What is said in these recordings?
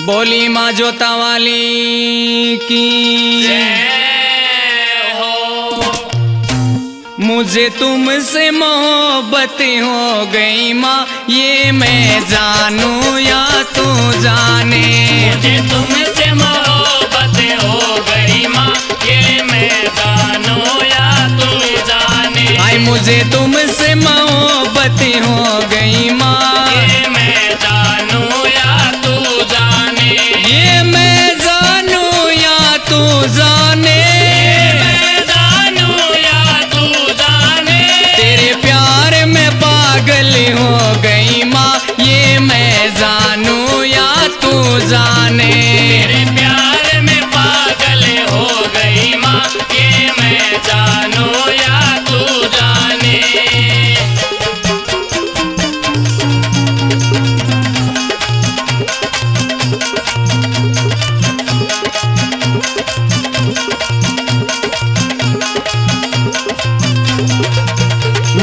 बोली माँ जोता वाली की जय हो। मुझे तुमसे मोहब्बत हो गई माँ, ये मैं जानूं या तू जाने। मुझे तुमसे मोहब्बत हो गई माँ, ये मैं जानूं या तू जाने। हाय मुझे तुमसे मोहब्बत हो गई माँ, ये मैं जानूं या तू जाने। ये मैं जानूं या तू जाने। मैं जानूं या तू जाने। तेरे प्यार में पागल हो गई माँ, ये मैं जानूं या तू जाने। तेरे प्यार में पागल हो गई माँ, ये मैं जानूं या तू जाने।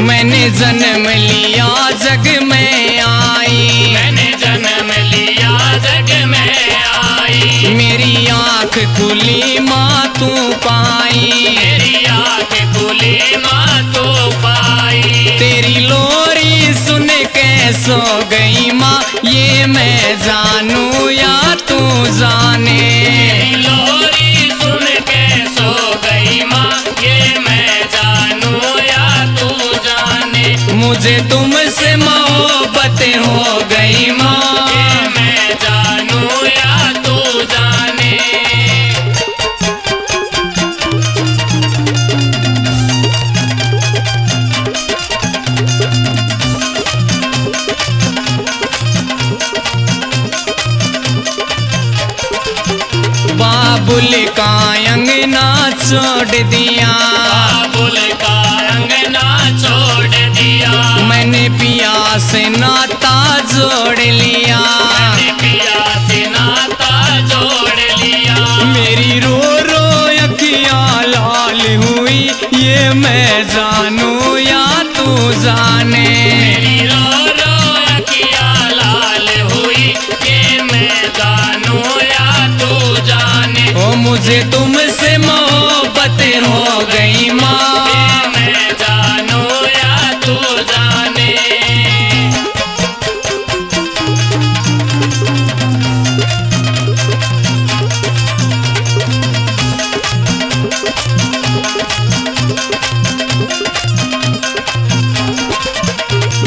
मैंने जन्म लिया जग में आई, मैंने जन्म लिया जग में आई। मेरी आँख खुली माँ तू पाई। मेरी आँख खुली माँ तो पाई। तेरी लोरी सुन के सो गई माँ, ये मैं जानूं या तू जाने। तेरी लोरी सुन के सो गई माँ, ये मैं जानूं या तू जाने। मुझे तुमसे मोहब्बत हो गई माँ, ये मैं जानूं या तू जाने। बाबुल का अंगना छोड़ दिया, बाबुल का अंगना छोड़ दिया। मैंने पिया से नाता जोड़ लिया। मैंने पिया से नाता जोड़ लिया। मेरी रो रो अखियाँ लाल हुई, ये मैं जानूं या तू जाने। मेरी रो रो अखियाँ लाल हुई, ये मैं जानूं या तू जाने। ओ मुझे तुमसे मोहब्बत हो गई माँ, ये मैं जानूं या तू जाने।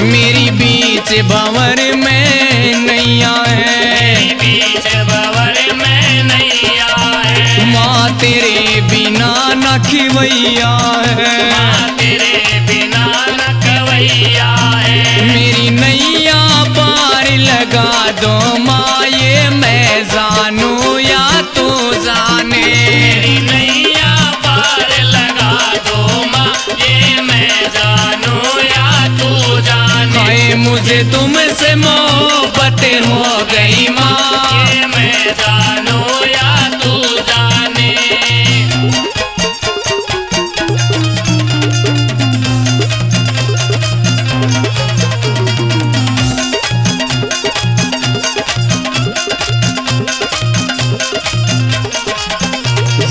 मेरी बीच भंवर में नैया है, मेरी बीच भंवर में नैया है। माँ तेरे बिना न खिवैया है। माँ तेरे बिना न कवैया है। मेरी नैया पार लगा दो माँ, ये मैं जानूं या तू जाने। मेरी नैया पार लगा दो माँ, ये मैं जानूं या तू जाने। हाय मुझे तुमसे मोहब्बत हो गई माँ, ये मैं जानूं या तू जाने।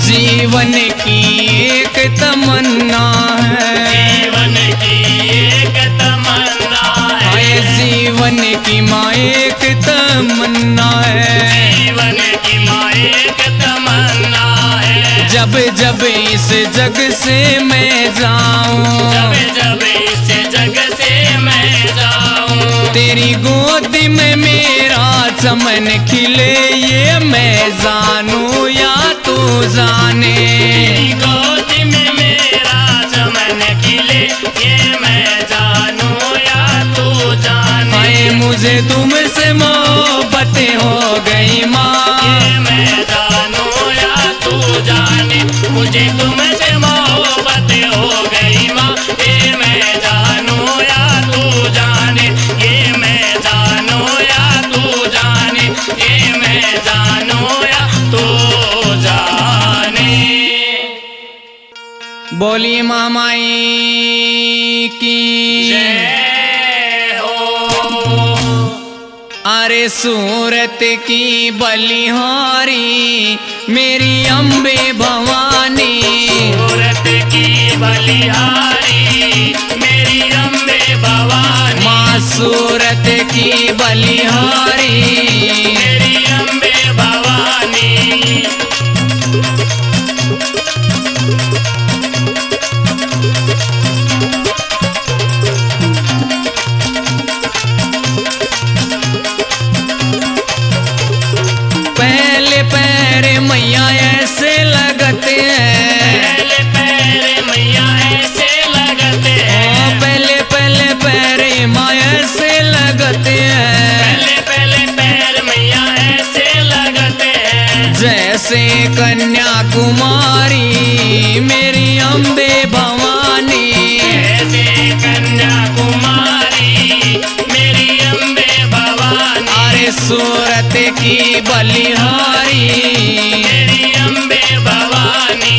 जीवन की एक तमन्ना है, जीवन की एक तमन्ना हाय है। जीवन की माँ एक तमन्ना है। जीवन की माँ एक तमन्ना है। जब जब इस जग से मैं जाऊं, जब जब इस जग से मैं जाऊं, तेरी गोद में मेरा चमन खिले, ये मैं जानूं या तू जाने। तेरी गोद में मेरा चमन खिले, ये मैं जानूं या तू जाने। हाय मुझे तुमसे मोहब्बत हो गई माँ, ये मैं जानूं या तू जाने। मुझे तुमसे मोहब्बत हो गई माँ, ये मैं जानूं या तू जाने। ये मैं जानूं या तू जाने। ये मैं जानूं या तू जाने। बोली मामाई की जय हो। अरे सूरत की बलिहारी मेरी अम्बे भवानी, सूरत की बलिहारी मेरी अम्बे भवानी, माँ सूरत की बलिहारी मेरी अम्बे भवानी। पहले पैर मैया ऐसे लगते हैं, पहले पैर मैया ऐसे लगते हैं, पहले पहले पैर माँ ऐसे लगते हैं, पहले पहले पैर मैया ऐसे लगते हैं, जैसे कन्याकुमारी मेरी अम्बे भवानी, जैसे कन्याकुमारी मेरी अम्बे भवानी। अरे सूरत की बलिहारी मेरी अम्बे भवानी।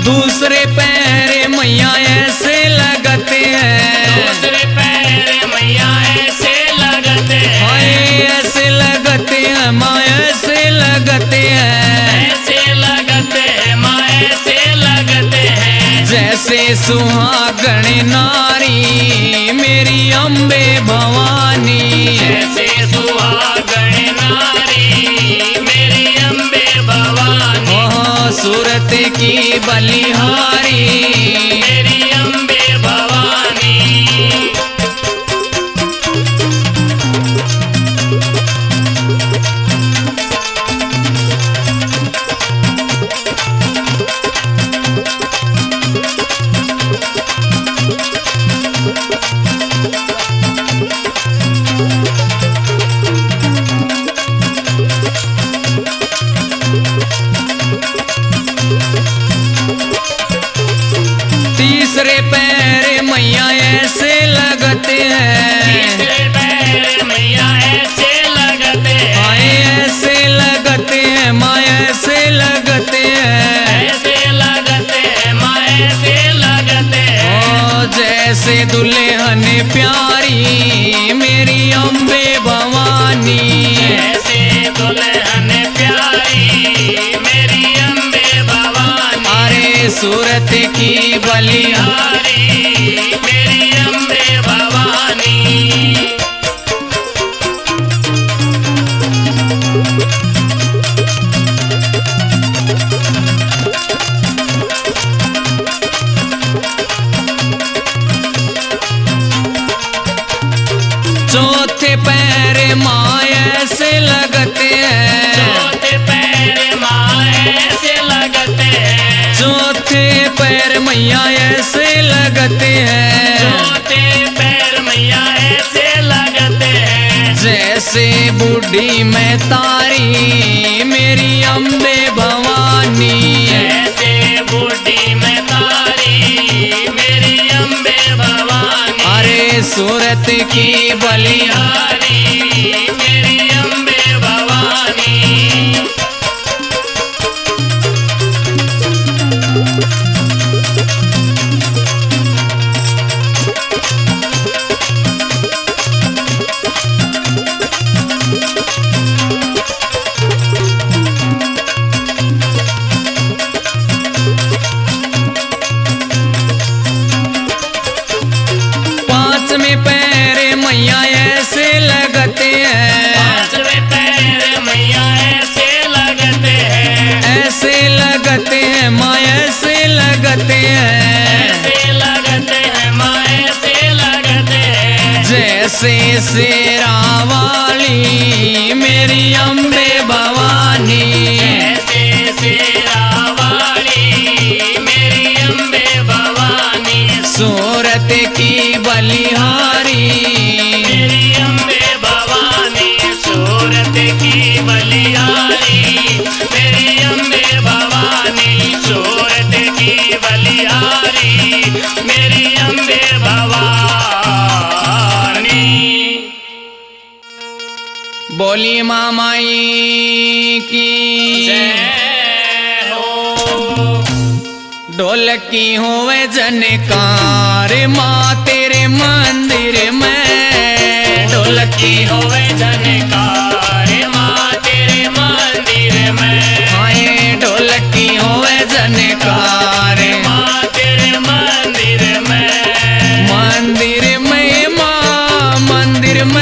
दूसरे पैर मैया ऐसे लगते हैं, दूसरे पैर मैया ऐसे लगते हैं, हाय ऐसे लगते हैं माँ ऐसे लगते हैं, ऐसे लगते हैं माँ ऐसे लगते हैं, जैसे सुहागण नारी मेरी अम्बे भवानी, जैसे सुहागण नारी मेरी अम्बे भवानी। सूरत की बलिहारी मेरी अम्बे भवानी। तीसरे पैर मैया ऐसे लगते हैं, तीसरे पैर मैया ऐसे लगते हैं, हाय ऐसे लगते हैं माँ ऐसे लगते हैं, ऐसे लगते हैं माँ ऐसे लगते हैं, जैसे दुल्हन प्यारी मेरी अम्बे भवानी, ऐसे दुल्हन प्यारी मेरी अम्बे भवानी। अरे सूरत की बलिहारी मेरी अम्बे भवानी। चौथे पैर माँ ऐसे लगते हैं, चौथे पैर माँ ऐसे लगते हैं, चौथे पैर मैया ऐसे लगते हैं, चौथे पैर मैया ऐसे लगते हैं, जैसे बूढ़ी मैं तारी मेरी अम्बे भवानी, ऐसे बूढ़ी में तारी मेरी अम्बे भवानी। अरे सूरत की बलिहारी मेरी अम्बे भवानी। पांचवें पैर मैया ऐसे लगते हैं, पांचवें पैर मैया ऐसे लगते हैं, ऐसे लगते हैं माँ ऐसे लगते हैं, ऐसे लगते हैं माँ ऐसे लगते हैं, जैसे शेरा वाली मेरी अम्बे भवानी, ऐसे शेरा वाली मेरी अम्बे भवानी। सूरत की बलिहारी मेरी अम्बे भवानी। सूरत की बलिहारी मेरी अम्बे भवानी। सूरत की बोली मामाई की जय हो। ढोलकी होवे जनकार माँ तेरे मंदिर में। ढोलकी होवे जनकार माँ तेरे मंदिर में। हाय ढोलकी होवे जनकार माँ तेरे मंदिर में। मंदिर में माँ मंदिर में।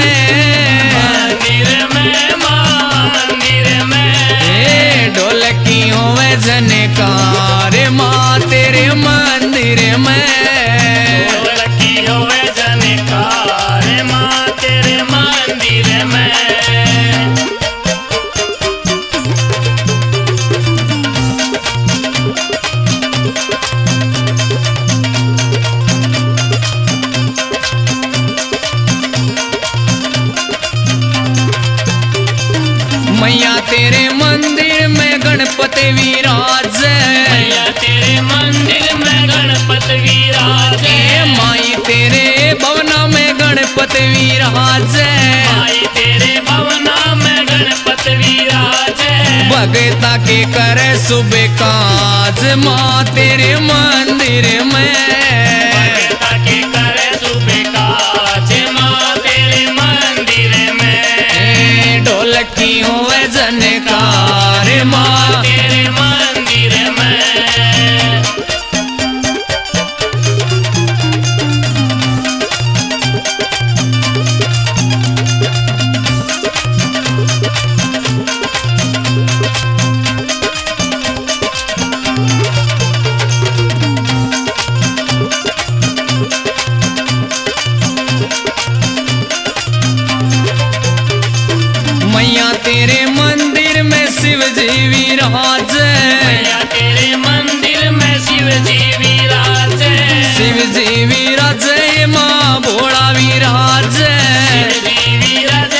मंदिर में माँ मंदिर में। ढोलकी होवे जनकार माँ तेरे मंदिर में। ढोलकी होवे जनकार माँ तेरे मंदिर में। मैया तेरे मंदिर में गणपति विराज। मैया तेरे मंदिर में गणपति विराज। माई तेरे भवना में गणपति विराज। माई तेरे भवना में गणपति विराज। भगता के करे शुभ काज माँ तेरे मंदिर में। भगता के करे शुभ काज माँ तेरे मंदिर में। ढोलकी होवे जनकार माँ तेरे मंदिर में। मैया तेरे मंदिर में शिव जी विराज। मैया तेरे मंदिर में शिव जी विराज। शिव जी विराज माँ भोला विराज। शिव जी विराज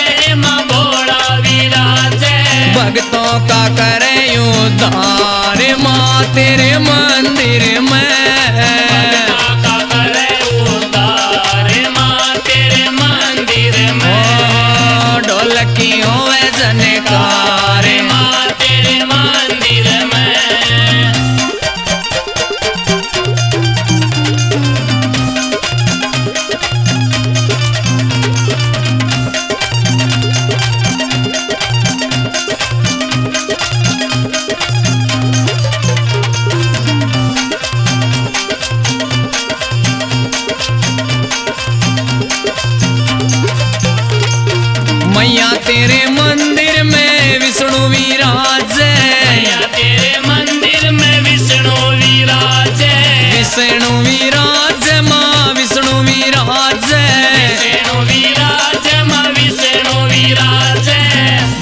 माँ भोला विराज। भक्तों का करे उद्धार माँ तेरे मंदिर में। भक्तों का करे उद्धार माँ तेरे मंदिर में। ढोलकी होवे जनकार माँ तेरे मंदिर में। मैया तेरे मंदिर में विष्णु विराज। मैया तेरे मंदिर में विष्णु विराज। विष्णु विराज माँ विष्णु विराज। विष्णु विराज माँ विष्णु विराज।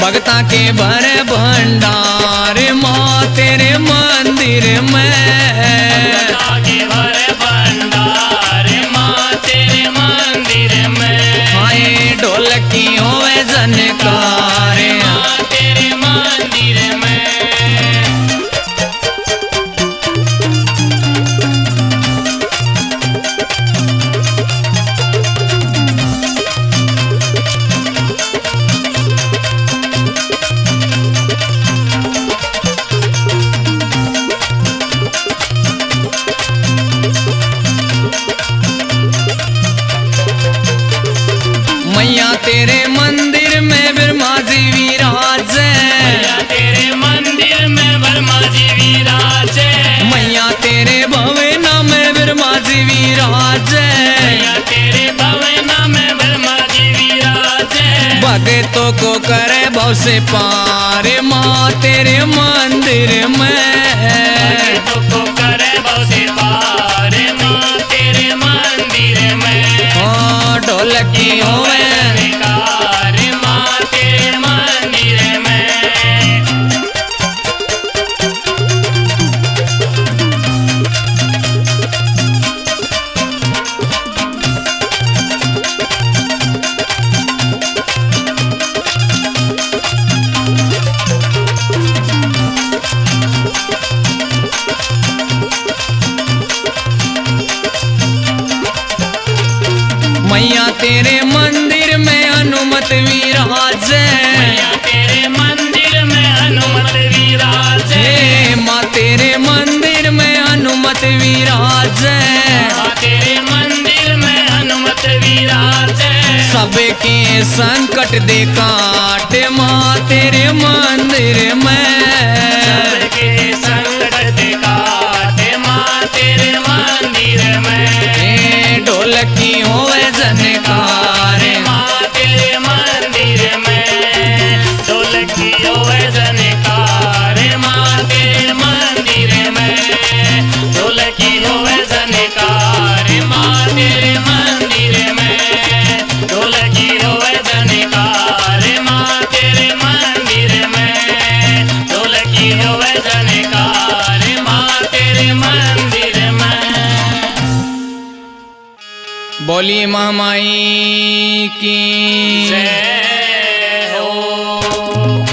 भक्ता के भर भंडार माँ तेरे मंदिर में। भक्ता के भर भंडार माँ तेरे मंदिर में। हाय ढोलकी होवे जनकार माँ तेरे मंदिर में। मैया तेरे मंदिर में ब्रह्मा जी विराज। मैया तेरे मंदिर में ब्रह्मा जी विराज। मैया तेरे भवना में ब्रह्मा जी विराज। मैया तेरे भवना में ब्रह्मा जी विराज। भक्तों को करे भव से पार माँ तेरे मंदिर में। भक्तों को करे भव से पार माँ तेरे मंदिर में। ढोलकी होवे जनकार माँ तेरे मंदिर में। मैया तेरे मंदिर में अनुमति हनुमत विराजे। मैया तेरे मंदिर में हनुमत विराजे। हे माँ तेरे मंदिर में हनुमत विराजे। माँ तेरे मंदिर में हनुमत विराजे। सबके संकट दे काट माँ तेरे मंदिर में। सबके संकट दे काटे माँ तेरे मंदिर में। हे ढोलकी होवे जनकार माँ तेरे मंदिर में। ढोलकी होवे जनकार माँ तेरे मंदिर में। ढोलकी होवे जनकार माँ तेरे मंदिर में। ढोलकी होवे जनकार माँ तेरे मंदिर में। ढोलकी होवे जनकार माँ तेरे मंदिर में। बोली महामाई की जय हो।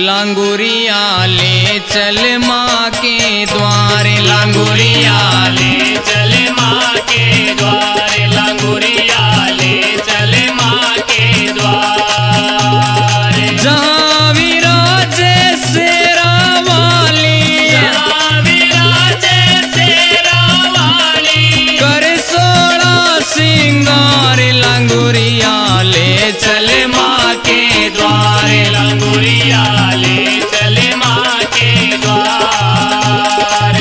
लांगुरिया ले चल माँ के द्वारे। लांगुरिया ले चले माँ के द्वार। लांगुरिया ले चले माँ के द्वार। जहाँ विराजे शेरा वाली। जहाँ विराजे शेरा वाली। कर सोड़ा सिंगार। लांगुरिया ले चल माँ के द्वारे। लांगुरिया ले चले माँ के द्वार।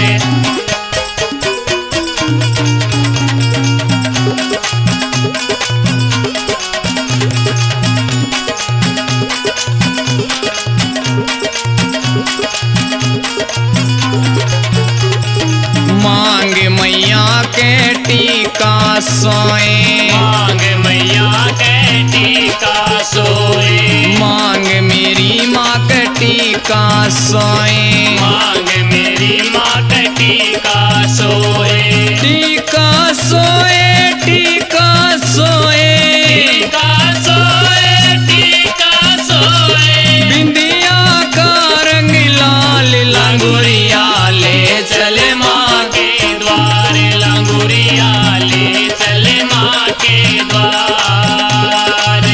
मांग मैया के टीका सोए। मांग मैया के टीका सोए। मांग मेरी माँ के टीका सोए। मांग मेरी माँ के टीका सोए। टीका सोए टीका सोए। टीका सोए। टीका सोए। बिंदिया का रंग लाल। लांगुरिया ले चले माँ के द्वार। लांगुरिया ले चले माँ के द्वार।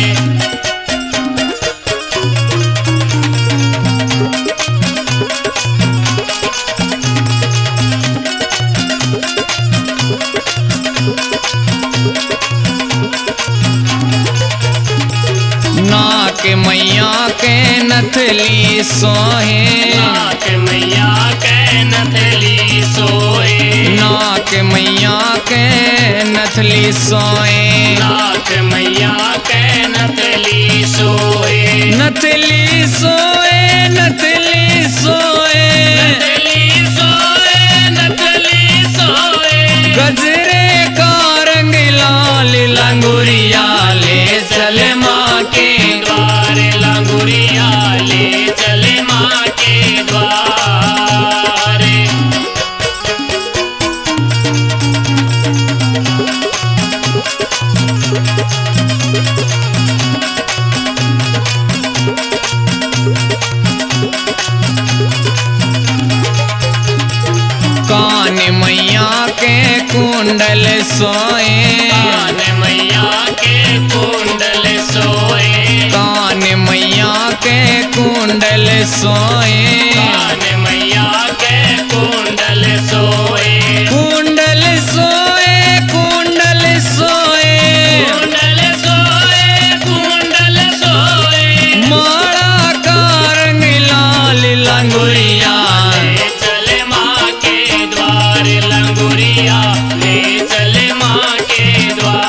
नाक मैया के नथली सोहे। नाक मैया के नथली सोए। नाक मैया के नथली सोए। नाक मैया के नथली सोए। नथली सोए नथली सोए। नथली सोए। नथली सोए। गजरे का रंग लाल। लांगुरिया ले चल माँ के द्वार। लांगुरिया ले चले माँ के द्वार। कान मैया के कुंडल सोए। कान मैया के कुंडल सोए। कान मैया के कुंडल सोए। कान मैया के कुंडल सोए। कुंडल सोए कुंडल सोए। कुंडल सोए। कुंडल सोए। माला का रंग लाल। लांगुरिया ले चले माँ के द्वार। लांगुरिया ले चले माँ के द्वार।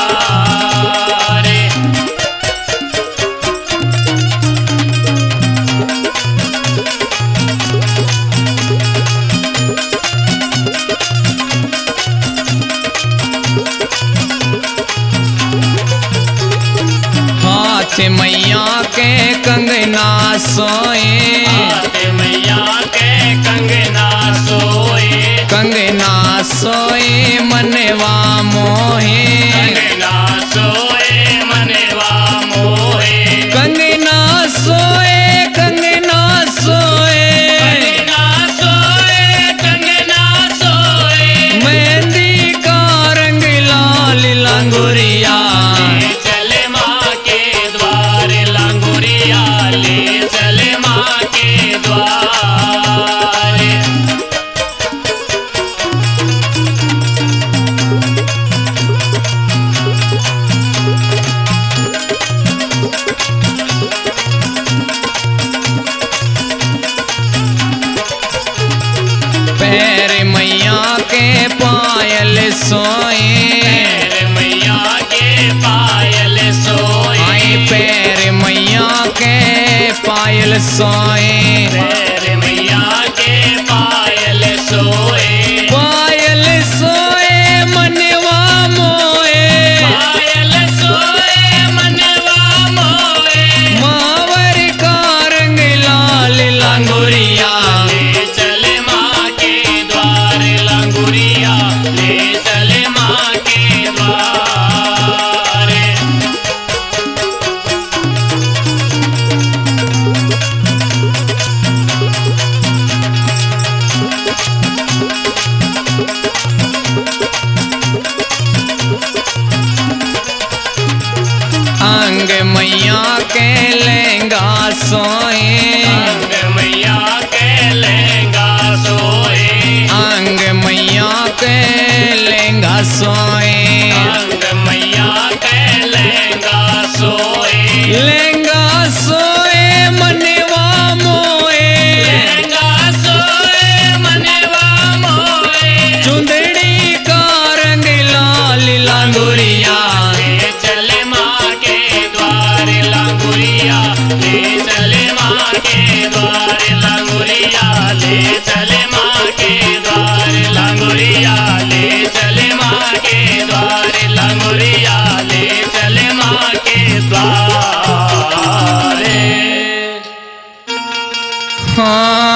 हाथ मैया के कंगना सोए। हाथ मैया के कंगना सोए। कंगना सोए मनवा मोहे। कंगना सोए। मनवा मोहे। कंगना सोए कंगना सोए। कंगना सोए। कंगना सोए। मेहंदी का रंग लाल। लांगुरिया ले चले माँ के द्वार। पैर मैया के पायल सोए, पैर मैया के पायल सोए, आए पैर मैया के पायल सोए, पैर मैया के पायल सोए, पायल सोए मनवा मोए, पायल सोए मनवा मोए, मावर का रंग लाल लांगुरिया, ले चले माँ के द्वार लंगुरिया, ले चले माँ के द्वार। अंग मैया के लहंगा सोए, अंग मैया के लहंगा सोए, अंग मैया के लहंगा सोए, अंग मैया के लहंगा सोए, लहंगा सोए मनवा मोए, लहंगा सोए मनवा मोए, चुंदड़ी का रंग लाल लांगुरिया, ले चले माँ के द्वार लंगुरिया, ले चले माँ के द्वार लंगुरिया, ले चले माँ के द्वार लंगुरिया, ले चले माँ के द्वार लंगुरिया, ले चले माँ के द्वार। हाँ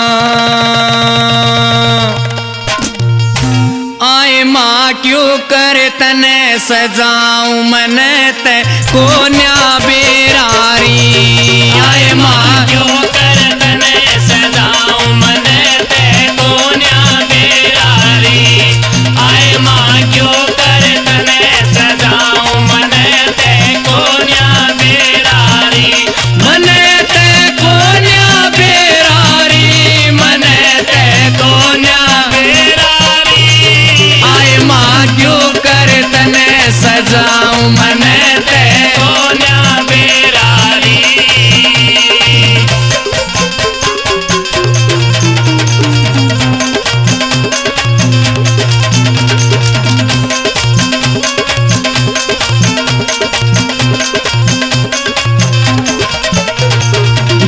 आए माँ क्यों कर तने सजाऊं मन ते कोन्या बेरारी, आए माँ क्यों कर तने सजाऊं मन ते कोन्या बेरारी, आए माँ क्यों कर तने सजाऊं मन ते कोन्या बेरारी, मन ते कोन्या बेरारी, मन ते कोन्या बेरारी, आए माँ क्यों कर तने सजाऊं मन ते कोन्या बेरारी।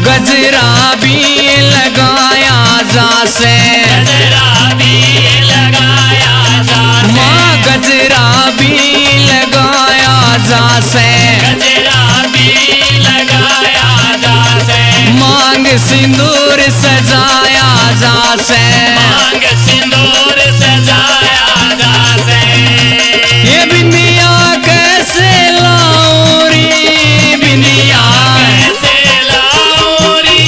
गजरा भी लगाया जासे, गजरा भी लगाया जासे, माँ गजरा भी लगाया जासे, गजरा भी लगाया जासे, मांग सिंदूर सजाया जासे, मांग सिंदूर सजाया जासे, ये बिंदिया कैसे लाऊं री, बिंदिया कैसे लाऊं री,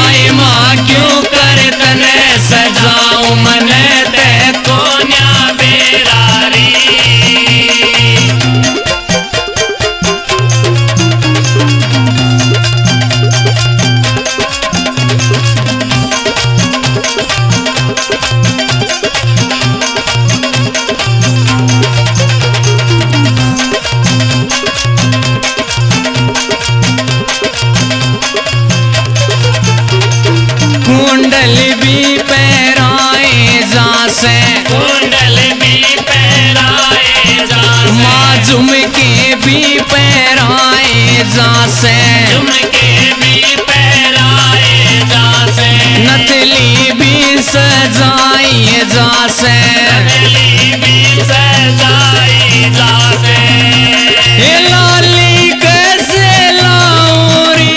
आए माँ क्यों कर तने सजाऊं मन ते कोन्या बेरारी। कुंडल भी पहराए जासे, कुंडल भी पहराए जासे, माँ झुमके भी पहराए जासे, झुमके भी पहराए जासे, नथली भी सजाई जासे, नथली भी सजाई जासे, ये लाली कैसे लाऊं री,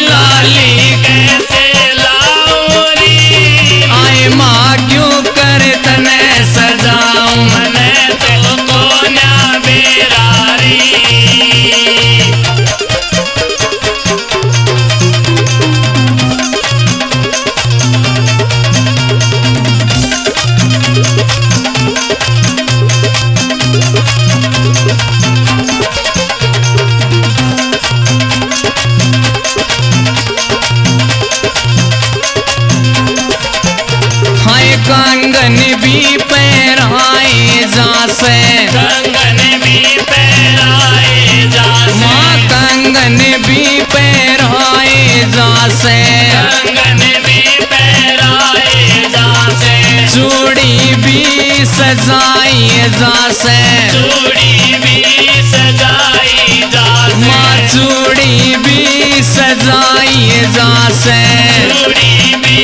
लाली कैसे लाऊं री, आए माँ क्यों कर तने सजाऊं मन मन तो कोन्या बेरारी। हाय कंगन भी पहराए जासे, कंगन भी पहराए जासे, माँ कंगन भी पहराए जासे, कंगन भी पहराए जासे, चूड़ी भी सजाई जासे चूड़ी भी सजाई जासे माँ चूड़ी भी सजाई जासे चूड़ी भी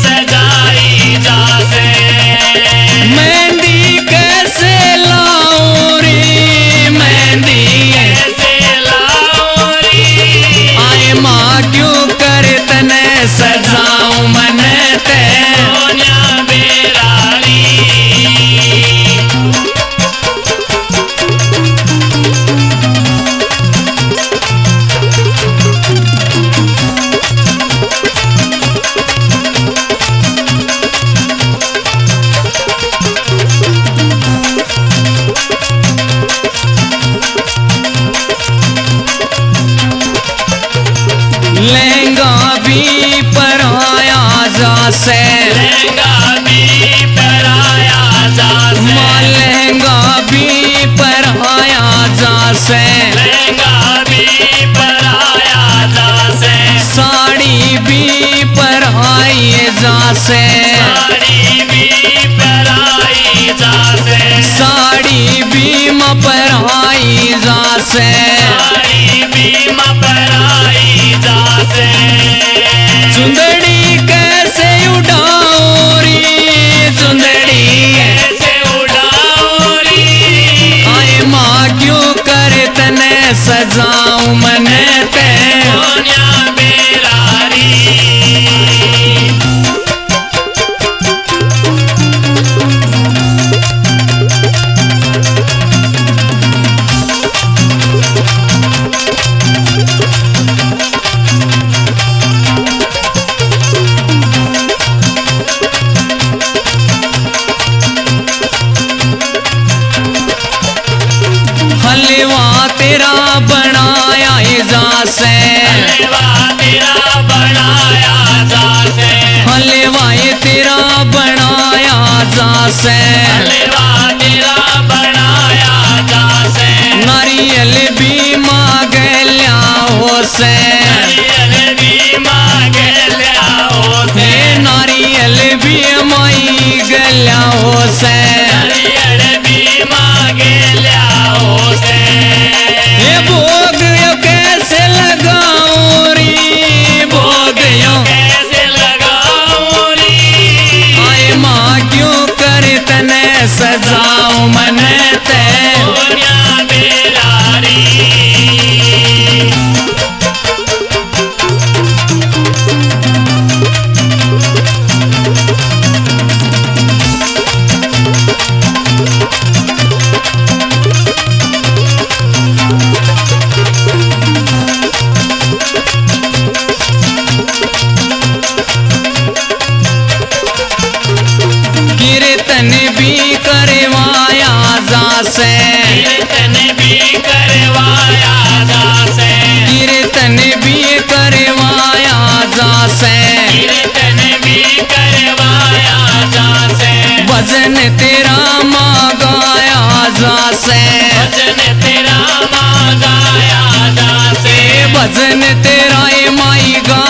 सजाई जासे मेहंदी कैसे लाऊं रे मेहंदी कैसे लाऊं रे आए माँ क्यों कर तने सजाऊं मन ते सोनिया बेरारी लहंगा भी पराया जासे लहंगा भी पराया जासे माँ लहंगा भी पराया जासे लहंगा भी पराया जासे साड़ी भी पराई जासे साड़ी भी पराई जासे साड़ी भी माँ पराई जासे साड़ी भी पराई जासे चुंदड़ी कैसे उड़ाऊं रे चुंदड़ी कैसे उड़ाऊं रे आए माँ क्यों कर तने सजाऊं मन ते सोनिया बेरारी हलवा तेरा बनाया जासे हलवा तेरा बनाया जासे हलवा तेरा बनाया जासे हलवा तेरा बनाया जासे नारियल भी मांग लियाओ से नारियल भी मांगे लियाओ से हे नारियल भी माई गलियाओ से नारियल भी मांगे लियाओ से ये भोग यो कैसे लगाऊं रे भोग यो कैसे लगाऊं रे आए माँ क्यों कर तने सजाऊं मन ते सोनिया बेरारी कीर्तन भी करवाया जासे कीर्तन भी करवाया जासे कीर्तन भी करवाया जासे कीर्तन भी करवाया जासे भजन तेरा माँ गाया जासे भजन तेरा माँ गाया जासे भजन तेरा ए माई गा